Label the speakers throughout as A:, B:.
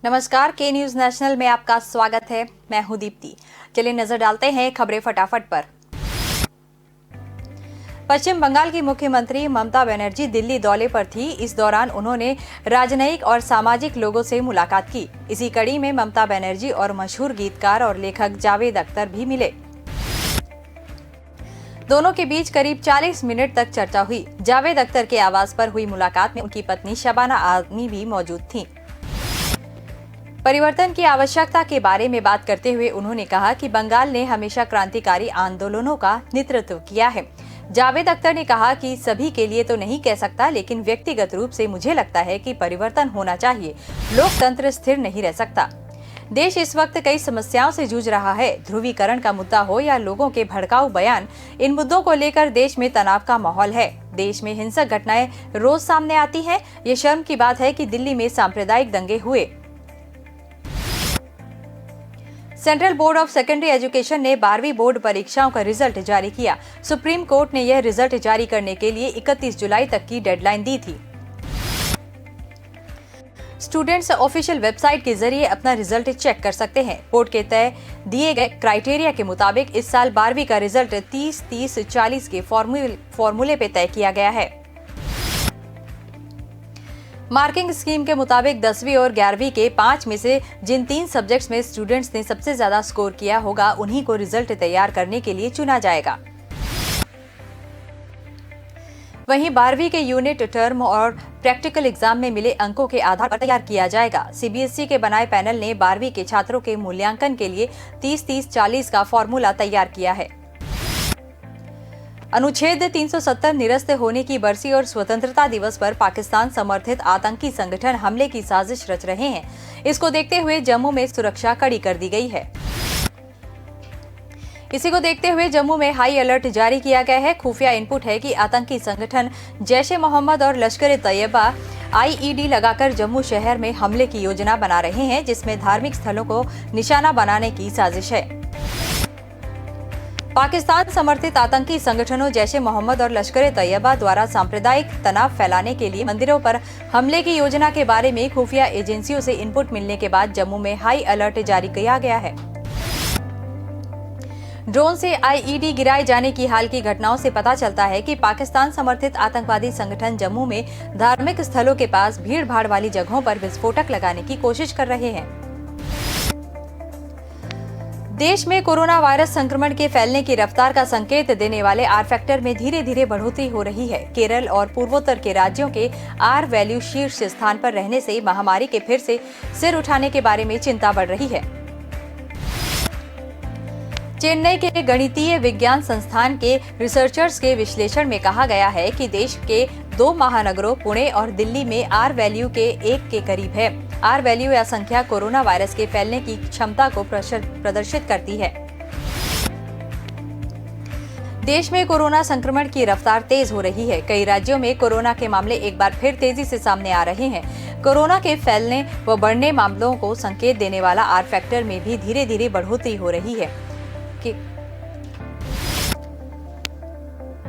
A: नमस्कार, के news national में आपका स्वागत है। मैं हूं दीप्ति। चलिए नजर डालते हैं खबरें फटाफट पर। पश्चिम बंगाल की मुख्यमंत्री ममता बनर्जी दिल्ली दौरे पर थी। इस दौरान उन्होंने राजनयिक और सामाजिक लोगों से मुलाकात की। इसी कड़ी में ममता बनर्जी और मशहूर गीतकार और लेखक जावेद अख्तर भी मिले। दोनों के बीच करीब 40 मिनट तक चर्चा हुई। जावेद अख्तर के आवास पर हुई मुलाकात में उनकी पत्नी शबाना आजमी भी मौजूद थीं। परिवर्तन की आवश्यकता के बारे में बात करते हुए उन्होंने कहा कि बंगाल ने हमेशा क्रांतिकारी आंदोलनों का नेतृत्व किया है। जावेद अख्तर ने कहा कि सभी के लिए तो नहीं कह सकता, लेकिन व्यक्तिगत रूप से मुझे लगता है कि परिवर्तन होना चाहिए। लोकतंत्र स्थिर नहीं रह सकता। देश इस वक्त कई समस्याओं से जूझ रहा है। ध्रुवीकरण का मुद्दा हो या लोगों के भड़काऊ बयान, इन मुद्दों को लेकर देश में तनाव का माहौल है। देश में हिंसक घटनाएं रोज सामने आती हैं। ये शर्म की बात है कि दिल्ली में सांप्रदायिक दंगे हुए। Central board of secondary education ने 12वीं बोर्ड परीक्षाओं का रिजल्ट जारी किया। सुप्रीम कोर्ट ने यह रिजल्ट जारी करने के लिए 31 जुलाई तक की डेडलाइन दी थी। स्टूडेंट्स ऑफिशियल वेबसाइट के जरिए अपना रिजल्ट चेक कर सकते हैं। बोर्ड के तय दिए गए क्राइटेरिया के मुताबिक इस साल 12वीं का रिजल्ट 30-30-40 के फॉर्मूले पे तय किया गया है। मार्किंग स्कीम के मुताबिक 10वीं और 11वीं के 5 में से जिन 3 सब्जेक्ट्स में स्टूडेंट्स ने सबसे ज्यादा स्कोर किया होगा, उन्हीं को रिजल्ट तैयार करने के लिए चुना जाएगा। वहीं 12वीं के यूनिट, टर्म और प्रैक्टिकल एग्जाम में मिले अंकों के आधार पर तैयार किया जाएगा। सीबीएसई के बनाए पैनल ने 12वीं के छात्रों के मूल्यांकन के लिए 30-30-40 का फॉर्मूला तैयार किया है। अनुच्छेद 370 निरस्त होने की बरसी और स्वतंत्रता दिवस पर पाकिस्तान समर्थित आतंकी संगठन हमले की साजिश रच रहे हैं। इसको देखते हुए जम्मू में सुरक्षा कड़ी कर दी गई है। इसी को देखते हुए जम्मू में हाई अलर्ट जारी किया गया है। खुफिया इनपुट है कि आतंकी संगठन जैश ए मोहम्मद और लश्कर ए तैयबा आईईडी लगाकर जम्मू शहर में हमले की योजना बना रहे हैं, जिसमें धार्मिक स्थलों को निशाना बनाने की साजिश है। पाकिस्तान समर्थित आतंकी संगठनों जैश ए मोहम्मद और लश्कर ए तैयबा द्वारा सांप्रदायिक तनाव फैलाने के लिए मंदिरों पर हमले की योजना के बारे में खुफिया एजेंसियों से इनपुट मिलने के बाद जम्मू में हाई अलर्ट जारी किया गया है। ड्रोन से आईईडी गिराए जाने की हाल की घटनाओं से पता चलता है कि पाकिस्तान समर्थित आतंकवादी संगठन जम्मू में धार्मिक स्थलों के पास भीड़ भाड़ वाली जगहों पर विस्फोटक लगाने की कोशिश कर रहे हैं। देश में कोरोना वायरस संक्रमण के फैलने की रफ्तार का संकेत देने वाले आर फैक्टर में धीरे धीरे बढ़ोतरी हो रही है। केरल और पूर्वोत्तर के राज्यों के आर वैल्यू शीर्ष स्थान पर रहने से महामारी के फिर से सिर उठाने के बारे में चिंता बढ़ रही है। चेन्नई के गणितीय विज्ञान संस्थान के रिसर्चर्स के विश्लेषण में कहा गया है कि देश के 2 महानगरों पुणे और दिल्ली में आर वैल्यू के 1 के करीब है। आर वैल्यू या संख्या कोरोना वायरस के फैलने की क्षमता को प्रदर्शित करती है। देश में कोरोना संक्रमण की रफ्तार तेज हो रही है। कई राज्यों में कोरोना के मामले एक बार फिर तेजी से सामने आ रहे हैं। कोरोना के फैलने व बढ़ने मामलों को संकेत देने वाला आर फैक्टर में भी धीरे धीरे बढ़ोतरी हो रही है।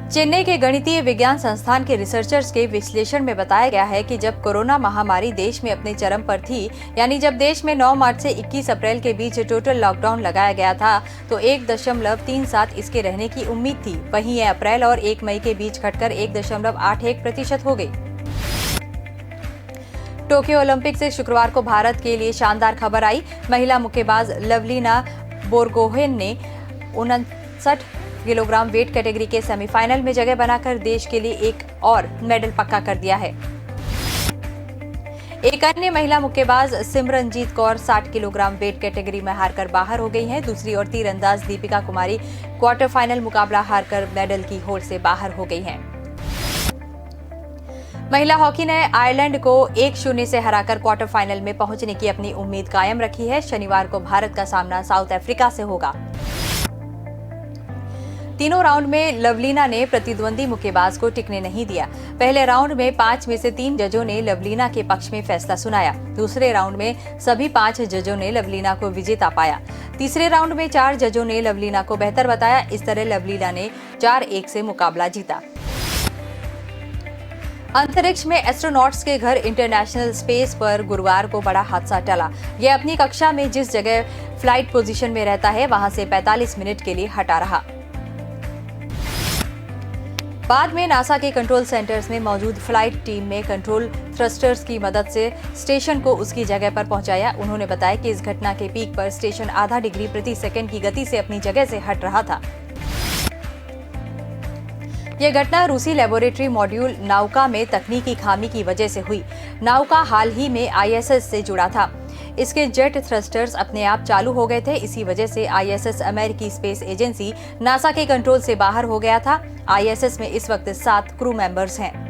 A: चेन्नई के गणितीय विज्ञान संस्थान के रिसर्चर्स के विश्लेषण में बताया गया है कि जब कोरोना महामारी देश में अपने चरम पर थी, यानी जब देश में 9 मार्च से 21 अप्रैल के बीच टोटल लॉकडाउन लगाया गया था, तो 1.37 इसके रहने की उम्मीद थी। वहीं यह अप्रैल और 1 मई के बीच घटकर 1.81% हो गई। टोक्यो ओलंपिक से शुक्रवार को भारत के लिए शानदार खबर आई। महिला मुक्केबाज लवलीना बोरगोहेन ने 59 किलोग्राम वेट कैटेगरी के सेमीफाइनल में जगह बनाकर देश के लिए एक और मेडल पक्का कर दिया है। एक अन्य महिला मुक्केबाज Simranjeet Kaur 60 kilogram weight category में हारकर बाहर हो गई हैं। दूसरी ओर तीरंदाज दीपिका कुमारी क्वार्टर फाइनल मुकाबला हारकर मेडल की होड़ से बाहर हो गई हैं। महिला हॉकी ने आयरलैंड को 1-0 से हराकर क्वार्टर फाइनल में पहुंचने की अपनी उम्मीद कायम रखी है। शनिवार को भारत का सामना साउथ अफ्रीका से होगा। तीनों राउंड में लवलीना ने प्रतिद्वंदी मुक्केबाज को टिकने नहीं दिया। पहले राउंड में 5 में से 3 जजों ने लवलीना के पक्ष में फैसला सुनाया। दूसरे राउंड में सभी 5 जजों ने लवलीना को विजेता पाया। तीसरे राउंड में 4 जजों ने लवलीना को बेहतर बताया। इस तरह लवलीना ने 4-1 से मुकाबला जीता। अंतरिक्ष में एस्ट्रोनॉट्स के घर इंटरनेशनल स्पेस पर गुरुवार को बड़ा हादसा टला। यह अपनी कक्षा में जिस जगह फ्लाइट पोजीशन में रहता है वहां से 45 मिनट के लिए हटा रहा। बाद में नासा के कंट्रोल सेंटर्स में मौजूद फ्लाइट टीम में कंट्रोल थ्रस्टर्स की मदद से स्टेशन को उसकी जगह पर पहुंचाया। उन्होंने बताया कि इस घटना के पीक पर स्टेशन आधा डिग्री प्रति सेकंड की गति से अपनी जगह से हट रहा था। यह घटना रूसी लेबोरेटरी मॉड्यूल नाउका में तकनीकी खामी की वजह से हुई। नाउका हाल ही में आईएसएस से जुड़ा था। इसके जेट थ्रस्टर्स अपने आप चालू हो गए थे। इसी वजह से आईएसएस अमेरिकी स्पेस एजेंसी नासा के कंट्रोल से बाहर हो गया था। आईएसएस में इस वक्त 7 क्रू मेंबर्स हैं।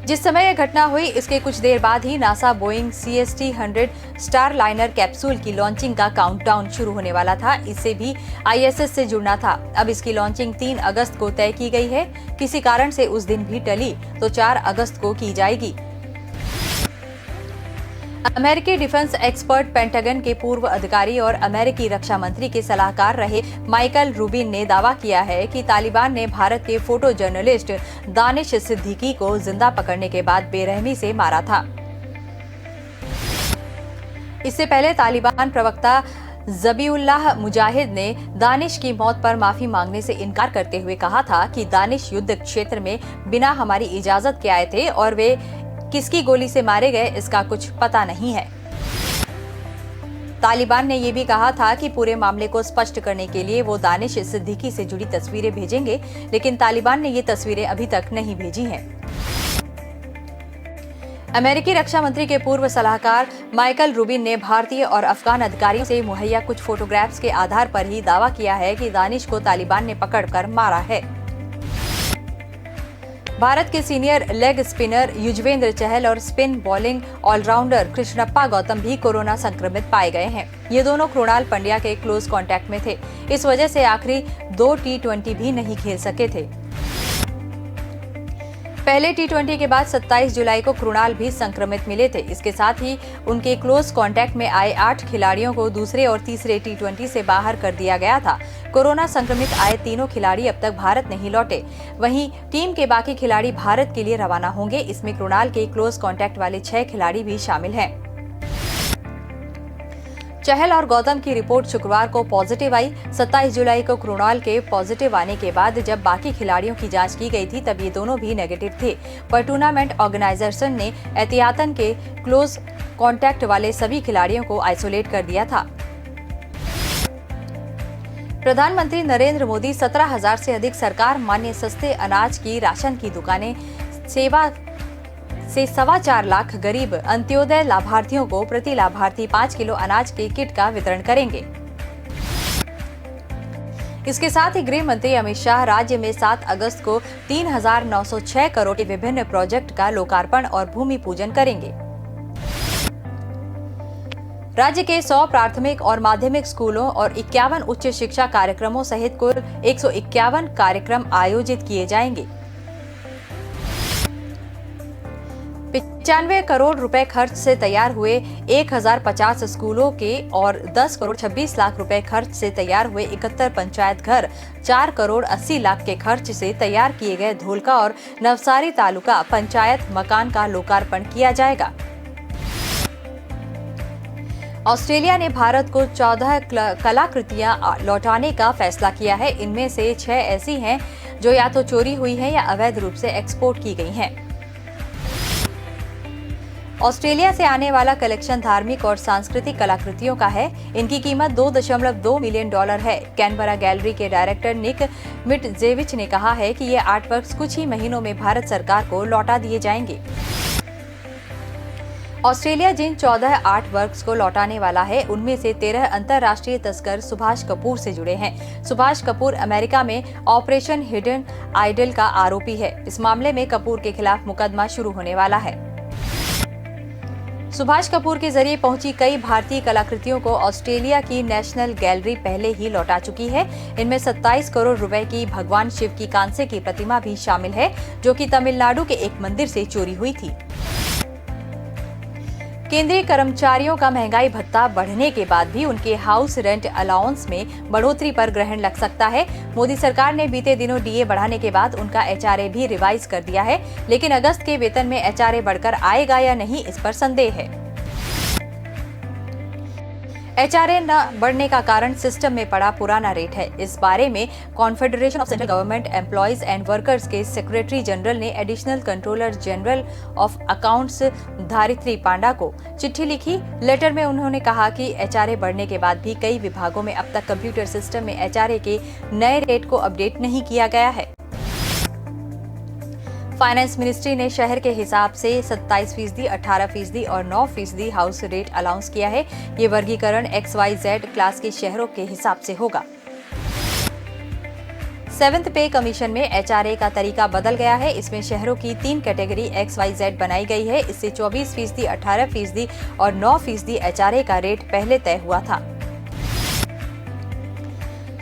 A: जिस समय यह घटना हुई इसके कुछ देर बाद ही NASA Boeing CST-100 Starliner capsule की लॉन्चिंग का काउंटडाउन शुरू होने वाला था। इससे भी आईएसएस से जुड़ना था। अब इसकी लॉन्चिंग 3 अगस्त को तय की गई है। किसी कारण से उस दिन भी टली तो 4 अगस्त को की जाएगी। अमेरिकी डिफेंस एक्सपर्ट पेंटागन के पूर्व अधिकारी और अमेरिकी रक्षा मंत्री के सलाहकार रहे माइकल रूबिन ने दावा किया है कि तालिबान ने भारत के फोटो जर्नलिस्ट दानिश सिद्दीकी को जिंदा पकड़ने के बाद बेरहमी से मारा था। इससे पहले तालिबान प्रवक्ता ज़बीउल्लाह मुजाहिद ने दानिश की मौत पर माफी मांगने से इनकार करते हुए कहा था कि दानिश युद्ध क्षेत्र में बिना हमारी इजाजत के आए थे और वे किसकी गोली से मारे गए इसका कुछ पता नहीं है। तालिबान ने यह भी कहा था कि पूरे मामले को स्पष्ट करने के लिए वो दानिश सिद्दीकी से जुड़ी तस्वीरें भेजेंगे, लेकिन तालिबान ने ये तस्वीरें अभी तक नहीं भेजी हैं। अमेरिकी रक्षा मंत्री के पूर्व सलाहकार माइकल रूबिन ने भारतीय और अफगान अधिकारियों से मुहैया कुछ फोटोग्राफ्स के आधार पर ही दावा किया है कि दानिश को तालिबान ने पकड़कर मारा है। भारत के senior leg spinner Yuzvendra Chahal और spin bowling allrounder Krishnappa Gowtham भी कोरोना संक्रमित पाए गए हैं। ये दोनों कृणाल पंड्या के क्लोज कांटेक्ट में थे। इस वजह से आखिरी 2 T20 भी नहीं खेल सके थे। पहले T20 के बाद 27 जुलाई को कृणाल भी संक्रमित मिले थे। इसके साथ ही उनके क्लोज कांटेक्ट में आए 8 खिलाड़ियों को दूसरे और तीसरे T20 से बाहर कर दिया गया था। कोरोना संक्रमित आए तीनों खिलाड़ी अब तक भारत नहीं लौटे। वहीं टीम के बाकी खिलाड़ी भारत के लिए रवाना होंगे। इसमें कृणाल के क्लोज कांटेक्ट वाले 6 खिलाड़ी भी शामिल हैं। चहल और गौतम की रिपोर्ट शुक्रवार को पॉजिटिव आई। 27 जुलाई को कृणाल के पॉजिटिव आने के बाद जब बाकी खिलाड़ियों की जांच की गई थी तब ये दोनों भी नेगेटिव थे। पर टूर्नामेंट ऑर्गेनाइजेशन ने एहतियातन के क्लोज कांटेक्ट वाले सभी खिलाड़ियों को आइसोलेट कर दिया था। प्रधानमंत्री नरेंद्र मोदी 17,000 से अधिक सरकार मान्य सस्ते अनाज की राशन की दुकानें सेवा से 4.25 लाख गरीब अंत्योदय लाभार्थियों को प्रति लाभार्थी 5 किलो अनाज के किट का वितरण करेंगे। इसके साथ ही गृह मंत्री अमित शाह राज्य में 7 अगस्त को 3,906 करोड़ के विभिन्न प्रोजेक्ट का लोकार्पण और भूमि पूजन करेंगे। राज्य के 100 प्राथमिक और माध्यमिक स्कूलों और 51 उच्च शिक्षा कार्यक्रमों सहित कुल 151 कार्यक्रम आयोजित किए जाएंगे। 95 करोड़ रुपए खर्च से तैयार हुए 1050 स्कूलों के और 10 करोड़ 26 लाख रुपए खर्च से तैयार हुए 71 पंचायत घर, 4 करोड़ 80 लाख के खर्च से तैयार किए गए धोलका और नवसारी तालुका पंचायत मकान का लोकार्पण किया जाएगा। ऑस्ट्रेलिया ने भारत को 14 कलाकृतियां लौटाने का फैसला किया है। इनमें से 6 ऐसी हैं जो या तो चोरी हुई हैं या अवैध रूप से एक्सपोर्ट की गई हैं। ऑस्ट्रेलिया से आने वाला कलेक्शन धार्मिक और सांस्कृतिक कलाकृतियों का है। इनकी कीमत $2.2 मिलियन है। कैनबरा गैलरी के डायरेक्टर निक मिटजेविच ने कहा है कि ये आर्टवर्क्स कुछ ही महीनों में भारत सरकार को लौटा दिए जाएंगे। ऑस्ट्रेलिया जिन 14 आर्टवर्क्स को लौटाने वाला है उनमें से 13 अंतर्राष्ट्रीय तस्कर सुभाष कपूर से जुड़े हैं। सुभाष कपूर अमेरिका में ऑपरेशन हिडन आइडल का आरोपी है। इस मामले में कपूर के खिलाफ मुकदमा शुरू होने वाला है। सुभाष कपूर के जरिए पहुंची कई भारतीय कलाकृतियों को ऑस्ट्रेलिया की नेशनल गैलरी पहले ही लौटा चुकी है। इनमें 27 करोड़ रुपए की भगवान शिव की कांसे की प्रतिमा भी शामिल है, जो कि तमिलनाडु के एक मंदिर से चोरी हुई थी। केंद्रीय कर्मचारियों का महंगाई भत्ता बढ़ने के बाद भी उनके हाउस रेंट अलाउंस में बढ़ोतरी पर ग्रहण लग सकता है। मोदी सरकार ने बीते दिनों डीए बढ़ाने के बाद उनका एचआरए भी रिवाइज कर दिया है, लेकिन अगस्त के वेतन में एचआरए बढ़कर आएगा या नहीं, इस पर संदेह है। एचआरए न बढ़ने का कारण सिस्टम में पड़ा पुराना रेट है। इस बारे में confederation of central government employees and workers के सेक्रेटरी जनरल ने additional controller general of accounts Dharitri Panda को चिट्ठी लिखी। लेटर में उन्होंने कहा कि एचआरए बढ़ने के बाद भी कई विभागों में अब तक कंप्यूटर सिस्टम में एचआरए के नए रेट को अपडेट नहीं किया गया है। फाइनेंस मिनिस्ट्री ने शहर के हिसाब से 27%, 18% और 9% हाउस रेट अलाउंस किया है। ये वर्गीकरण XYZ क्लास के शहरों के हिसाब से होगा। 7th पे कमीशन में एचआरए का तरीका बदल गया है। इसमें शहरों की 3 कैटेगरी XYZ बनाई गई है। इससे 24%, 18% और 9% एचआरए का रेट पहले तय हुआ था।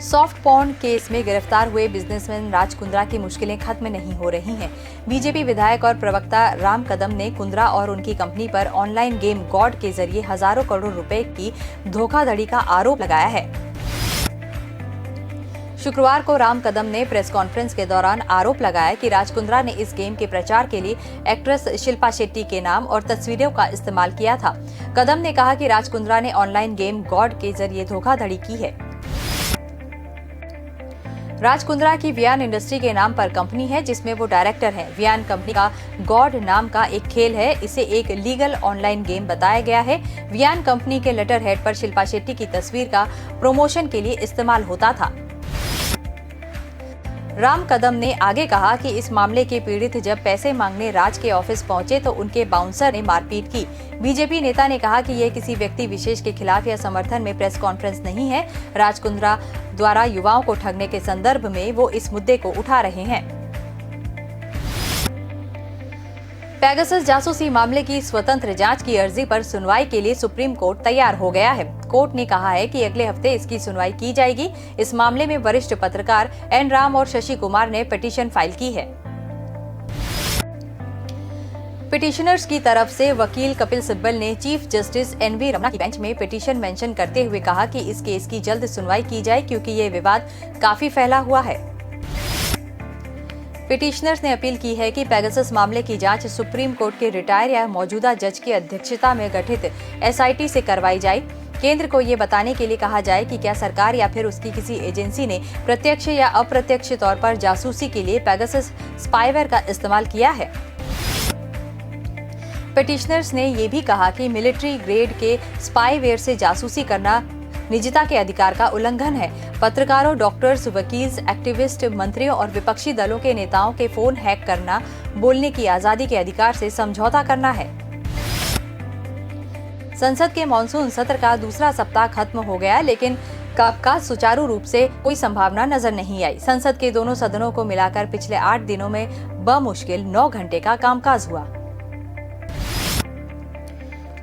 A: सॉफ्ट पॉर्न केस में गिरफ्तार हुए बिजनेसमैन राज कुंद्रा की मुश्किलें खत्म नहीं हो रही हैं। बीजेपी विधायक और प्रवक्ता राम कदम ने कुंद्रा और उनकी कंपनी पर ऑनलाइन गेम गॉड के जरिए हजारों करोड़ रुपए की धोखाधड़ी का आरोप लगाया है। शुक्रवार को राम कदम ने प्रेस कॉन्फ्रेंस के दौरान आरोप लगाया कि राज कुंद्रा ने इस गेम के प्रचार के लिए एक्ट्रेस शिल्पा शेट्टी के नाम और तस्वीरों का इस्तेमाल किया था। कदम ने कहा कि राज कुंद्रा ने ऑनलाइन गेम गॉड के जरिए धोखाधड़ी की है। राज कुंद्रा की वियान इंडस्ट्री के नाम पर कंपनी है, जिसमें वो डायरेक्टर हैं। वियान कंपनी का गॉड नाम का एक खेल है। इसे एक लीगल ऑनलाइन गेम बताया गया है। वियान कंपनी के लेटर हेड पर शिल्पा शेट्टी की तस्वीर का प्रमोशन के लिए इस्तेमाल होता था। राम कदम ने आगे कहा कि इस मामले के पीड़ित जब पैसे मांगने राज के ऑफिस पहुंचे तो उनके बाउंसर ने मारपीट की। बीजेपी नेता ने कहा कि यह किसी व्यक्ति विशेष के खिलाफ या समर्थन में प्रेस कॉन्फ्रेंस नहीं है। राज कुंद्रा द्वारा युवाओं को ठगने के संदर्भ में वो इस मुद्दे को उठा रहे हैं। पेगासस जासूसी मामले की स्वतंत्र जांच की अर्जी पर सुनवाई के लिए सुप्रीम कोर्ट तैयार हो गया है। कोर्ट ने कहा है कि अगले हफ्ते इसकी सुनवाई की जाएगी। इस मामले में वरिष्ठ पत्रकार एन राम और शशि कुमार ने पिटीशन फाइल की है। पिटिशनर्स की तरफ से वकील कपिल सिब्बल ने चीफ जस्टिस NV रमन्ना की बेंच में पिटीशन मेंशन करते हुए कहा कि इस केस की जल्द सुनवाई की जाए, क्योंकि ये विवाद काफी फैला हुआ है। पिटिशनर्स ने अपील की है कि पेगासस मामले की जांच सुप्रीम कोर्ट के रिटायर या मौजूदा जज की अध्यक्षता में गठित SIT से करवाई जाए। केंद्र को ये बताने के लिए कहा जाए कि क्या सरकार या फिर उसकी किसी एजेंसी ने प्रत्यक्ष या अप्रत्यक्ष तौर पर जासूसी के लिए पेगासस स्पाईवेयर का इस्तेमाल किया है। पिटिशनर्स ने ये भी कहा कि मिलिट्री ग्रेड के स्पाईवेयर से जासूसी करना निजता के अधिकार का उल्लंघन है। पत्रकारों, डॉक्टर्स, वकील, एक्टिविस्ट, मंत्रियों और विपक्षी दलों के नेताओं के फोन हैक करना बोलने की आजादी के अधिकार से समझौता करना है। संसद के मानसून सत्र का दूसरा सप्ताह खत्म हो गया, लेकिन कामकाज सुचारू रूप से कोई संभावना नजर नहीं आई। संसद के दोनों सदनों को मिलाकर पिछले 8 दिनों में बमुश्किल 9 घंटे का कामकाज हुआ।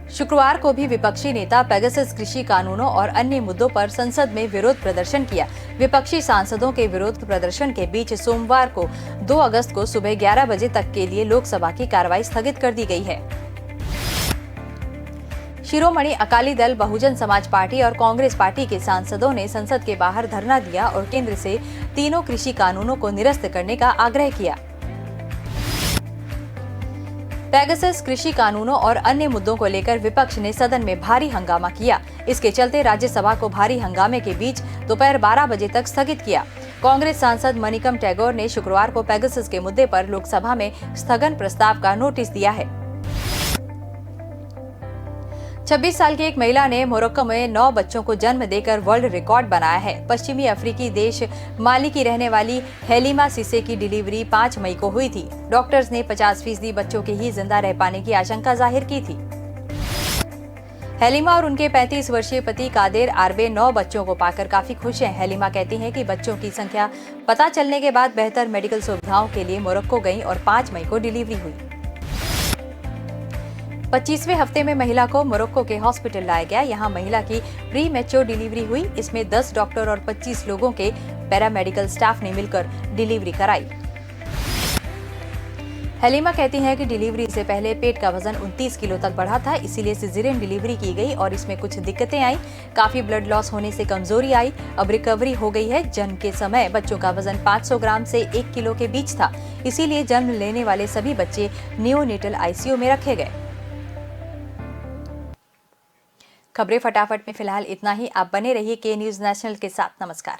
A: शुक्रवार को भी विपक्षी नेता पेगासस कृषि कानूनों और अन्य मुद्दों पर संसद में विरोध प्रदर्शन किया। विपक्षी सांसदों के विरोध प्रदर्शन के बीच सोमवार को 2 अगस्त को सुबह 11 बजे तक के लिए लोकसभा की कार्रवाई स्थगित कर दी गई है। शिरोमणि अकाली दल, बहुजन समाज पार्टी और कांग्रेस पार्टी के सांसदों ने संसद के बाहर धरना दिया और केंद्र से तीनों कृषि कानूनों को निरस्त करने का आग्रह किया। पेगासस कृषि कानूनों और अन्य मुद्दों को लेकर विपक्ष ने सदन में भारी हंगामा किया। इसके चलते राज्यसभा को भारी हंगामे के बीच दोपहर 12 बजे तक स्थगित किया। कांग्रेस सांसद मणिकम टैगोर ने शुक्रवार को पेगासस के मुद्दे पर लोकसभा में स्थगन प्रस्ताव का नोटिस दिया है। 26 साल की एक महिला ने मोरक्को में 9 बच्चों को जन्म देकर वर्ल्ड रिकॉर्ड बनाया है। पश्चिमी अफ्रीकी देश माली की रहने वाली हेलिमा सिसे की डिलीवरी 5 मई को हुई थी। डॉक्टर्स ने 50% बच्चों के ही जिंदा रह पाने की आशंका जाहिर की थी। हेलिमा और उनके 35 वर्षीय पति कादेर आरबे 9 बच्चों को पाकर काफी खुश हैं। हेलिमा कहती हैं कि बच्चों की संख्या पता चलने के बाद बेहतर मेडिकल सुविधाओं के लिए मोरक्को गईं और 5 मई को डिलीवरी हुई। 25वें हफ्ते में महिला को मोरक्को के हॉस्पिटल लाया गया। यहाँ महिला की प्री मैच्योर डिलीवरी हुई। इसमें 10 डॉक्टर और 25 लोगों के पैरामेडिकल स्टाफ ने मिलकर डिलीवरी कराई। हलीमा कहती हैं कि डिलीवरी से पहले पेट का वजन 29 किलो तक बढ़ा था, इसीलिए सिजेरियन डिलीवरी की गई और इसमें कुछ दिक्कतें आई। काफी ब्लड लॉस होने से कमजोरी आई। अब रिकवरी हो गई है। जन्म के समय बच्चों का वजन 500 ग्राम से 1 किलो के बीच था, इसीलिए जन्म लेने वाले सभी बच्चे नियोनेटल आईसीयू में रखे गए। खबरें फटाफट में फिलहाल इतना ही। आप बने रहिए के न्यूज नेशनल के साथ। नमस्कार।